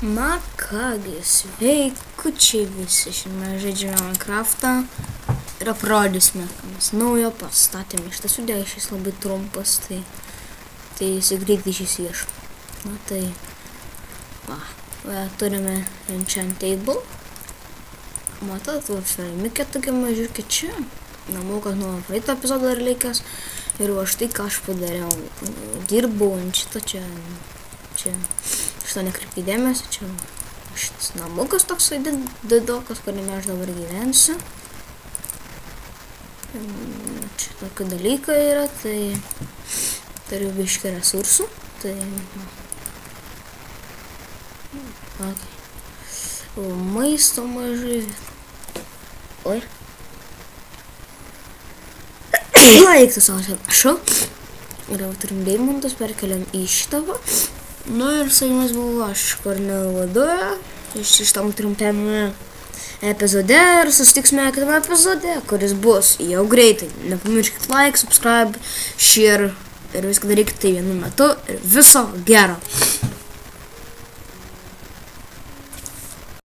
Na kągi, sveikučiai visi, šiandien žaidžiame Minecraftą ir aprodysime, ką mes naujo pastatėme. Iš tiesų šis labai trumpas, tai jis greitai išsivieš. Na tai, turime enchant table. Matot, filmikė tokia mažiukė čia. Manau, kad nuo praeito epizodo dar likęs. Ir va štai ką aš padariau. Dirbau ant šito čia. Šitą nekreipkite dėmesį, čia šitas namukas toksai didokas, kuriame aš dabar gyvensiu. Čia tokie dalykai yra, tai turiu biškį resursų, tai maisto mažai. Oi. Laiktų savo atsiprašau. Ir jau turim deimantus, perkeliam į šitą. Nu ir su jumis buvo aš, Kornel vadovė. Iš tam trumpame epizode ir susitiksime kitame epizode, kuris bus jau greitai. Nepamirškit like, subscribe, share ir viską darykite vienu metu ir viso gero.